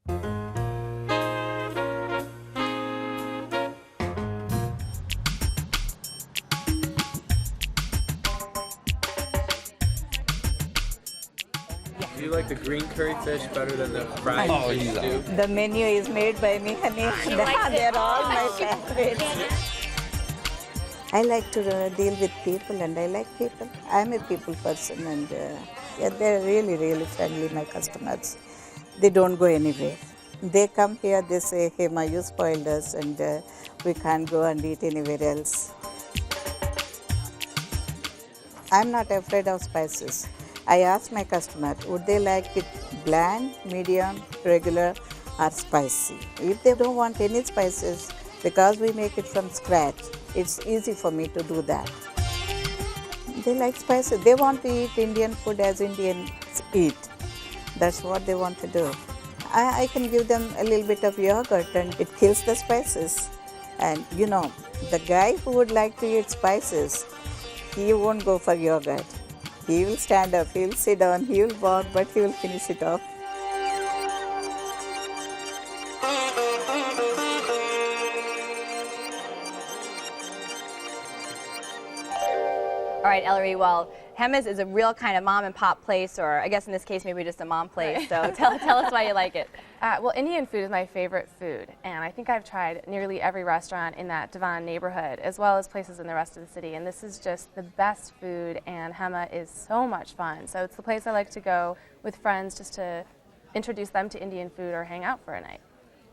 Do you like the green curry fish better than the fried fish stew? The menu is made by me, honey. They're all my favorites. I like to deal with people, and I like people. I'm a people person, and yeah, they're really, really friendly, my customers. They don't go anywhere. They come here, they say, Hema, you spoiled us, and we can't go and eat anywhere else. I'm not afraid of spices. I ask my customer, would they like it bland, medium, regular, or spicy? If they don't want any spices, because we make it from scratch, it's easy for me to do that. They like spices. They want to eat Indian food as Indians eat. That's what they want to do. I can give them a little bit of yogurt and it kills the spices. And you know, the guy who would like to eat spices, he won't go for yogurt. He will stand up, he will sit down, he will walk, but he will finish it off. All right, Ellery, well, Hema's is a real kind of mom and pop place, or I guess in this case maybe just a mom place, so tell us why you like it. Well, Indian food is my favorite food, and I think I've tried nearly every restaurant in that Devon neighborhood, as well as places in the rest of the city, and this is just the best food, and Hema is so much fun. So it's the place I like to go with friends just to introduce them to Indian food or hang out for a night.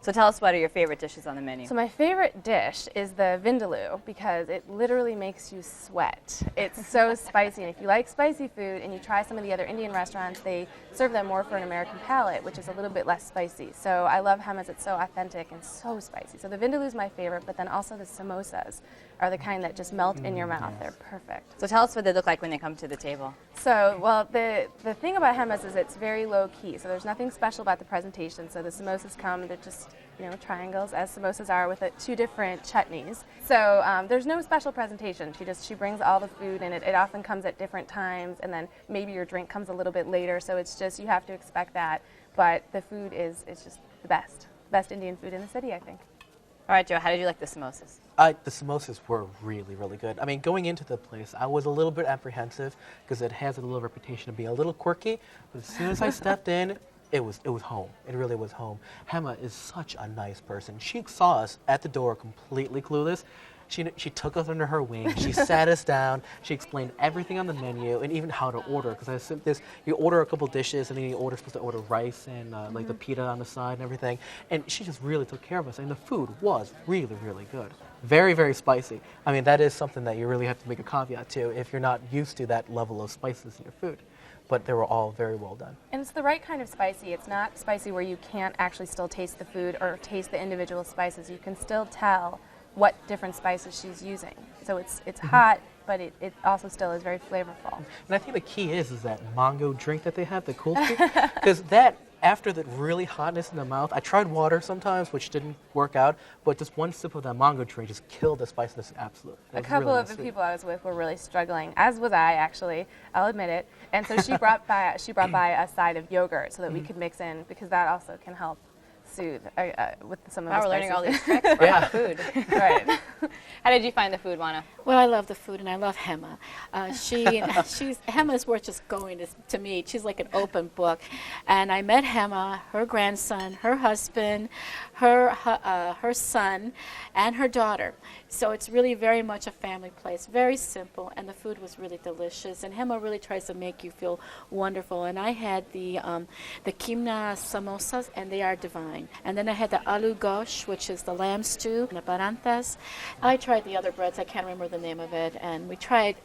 So tell us what are your favorite dishes on the menu. So my favorite dish is the vindaloo because it literally makes you sweat. It's so spicy, and if you like spicy food and you try some of the other Indian restaurants, they serve them more for an American palate, which is a little bit less spicy. So I love Hema's. It's so authentic and so spicy. So the vindaloo is my favorite, but then also the samosas are the kind that just melt in your mouth. They're perfect. So tell us what they look like when they come to the table. So, well, the thing about Hema's is it's very low key. So there's nothing special about the presentation. So the samosas come, they're just, you know, triangles as samosas are with two different chutneys. So there's no special presentation. She brings all the food, and it often comes at different times, and then maybe your drink comes a little bit later. So it's just, you have to expect that. But the food is just the best Indian food in the city, I think. All right, Joe, how did you like the samosas? The samosas were really, really good. I mean, going into the place, I was a little bit apprehensive because it has a little reputation of being a little quirky. But as soon as I stepped in, it was home. It really was home. Hema is such a nice person. She saw us at the door completely clueless. She took us under her wing. She sat us down. She explained everything on the menu and even how to order. Because I assume you order a couple dishes and then supposed to order rice and like the pita on the side and everything. And she just really took care of us. And the food was really, really good. Very, very spicy. I mean, that is something that you really have to make a caveat to if you're not used to that level of spices in your food. But they were all very well done. And it's the right kind of spicy. It's not spicy where you can't actually still taste the food or taste the individual spices. You can still tell what different spices she's using. So it's hot, but it also still is very flavorful. And I think the key is that mango drink that they have, the cool drink, because that, after the really hotness in the mouth, I tried water sometimes, which didn't work out, but just one sip of that mango drink just killed the spiciness absolutely. A couple of the people I was with were really struggling, as was I actually, I'll admit it. And so she brought by a side of yogurt so that we could mix in, because that also can help soothe with some of the spices. We're learning all these tricks for hot food. Right. How did you find the food, Juana? Well, I love the food, and I love Hema. Hema is worth just going to meet. She's like an open book. And I met Hema, her grandson, her husband, her son, and her daughter. So it's really very much a family place, very simple, and the food was really delicious. And Hema really tries to make you feel wonderful. And I had the kimna samosas, and they are divine. And then I had the aloo gosh, which is the lamb stew, and the barantas. I tried the other breads. I can't remember the name of it. And we tried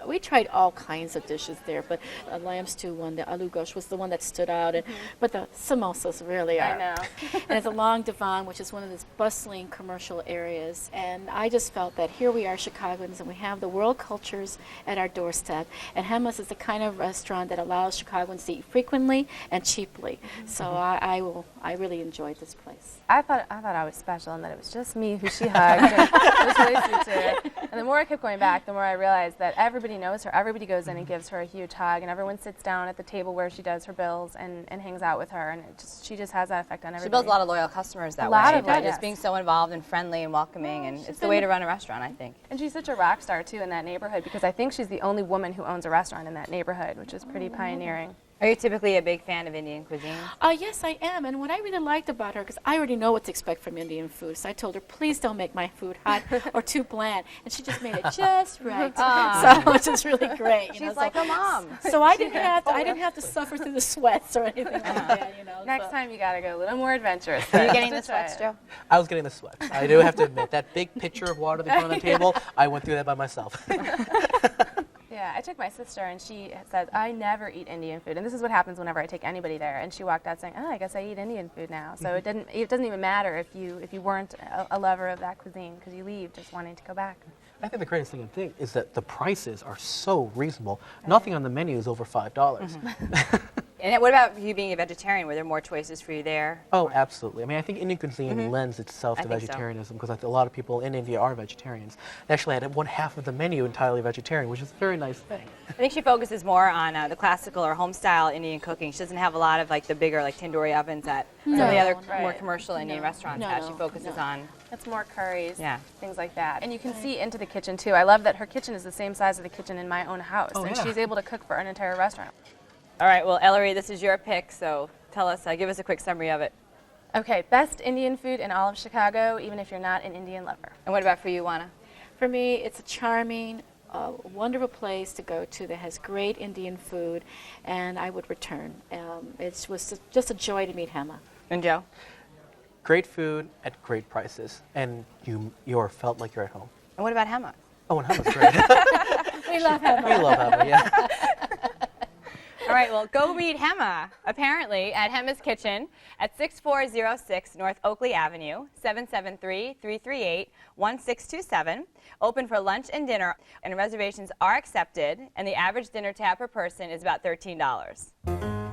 all kinds of dishes there. But the lamb stew one, the aloo gosh, was the one that stood out. And, but the samosas really are. I know. And it's along Devon, which is one of these bustling commercial areas. And I just felt out that here we are Chicagoans and we have the world cultures at our doorstep, and Hema's is the kind of restaurant that allows Chicagoans to eat frequently and cheaply. So I really enjoyed this place. I thought I was special and that it was just me who she hugged. And it was really sweet to her. And the more I kept going back, the more I realized that everybody knows her. Everybody goes in and gives her a huge hug, and everyone sits down at the table where she does her bills and hangs out with her, and she just has that effect on everybody. She builds a lot of loyal customers that A lot way. of them, Just yes. being so involved and friendly and welcoming, and it's the way to run a restaurant, I think. And she's such a rock star too in that neighborhood, because I think she's the only woman who owns a restaurant in that neighborhood, which is pretty pioneering. Are you typically a big fan of Indian cuisine? Yes, I am. And what I really liked about her, because I already know what to expect from Indian food, so I told her, please don't make my food hot or too bland. And she just made it just right. So, which is really great. She's like a mom. So I didn't have to suffer through the sweats or anything like that. Next time you gotta go a little more adventurous. Are you getting the sweats, Joe? I was getting the sweats. I do have to admit, that big pitcher of water they put on the table, I went through that by myself. Yeah, I took my sister, and she said, I never eat Indian food. And this is what happens whenever I take anybody there. And she walked out saying, oh, I guess I eat Indian food now. So it doesn't even matter if you weren't a lover of that cuisine, because you leave just wanting to go back. I think the greatest thing is that the prices are so reasonable. Nothing on the menu is over $5. And what about you being a vegetarian? Were there more choices for you there? Oh, absolutely. I mean, I think Indian cuisine lends itself to I think so. vegetarianism, because a lot of people in India are vegetarians. They actually had one half of the menu entirely vegetarian, which is a very nice thing. I think she focuses more on the classical or home-style Indian cooking. She doesn't have a lot of like the bigger like tandoori ovens that some of the other more commercial Indian restaurants have. She focuses on. It's more curries, Yeah. things like that. And you can see into the kitchen too. I love that her kitchen is the same size as the kitchen in my own house, and she's able to cook for an entire restaurant. All right, well, Ellery, this is your pick, so tell us, give us a quick summary of it. Okay, best Indian food in all of Chicago, even if you're not an Indian lover. And what about for you, Juana? For me, it's a charming, wonderful place to go to that has great Indian food, and I would return. It was just a joy to meet Hema. And Joe? Great food at great prices, and you're felt like you're at home. And what about Hema? Oh, and Hema's great. We love Hema. We love Hema, yeah. All right, well, go meet Hema, apparently, at Hema's Kitchen at 6406 North Oakley Avenue, 773-338-1627. Open for lunch and dinner, and reservations are accepted, and the average dinner tab per person is about $13.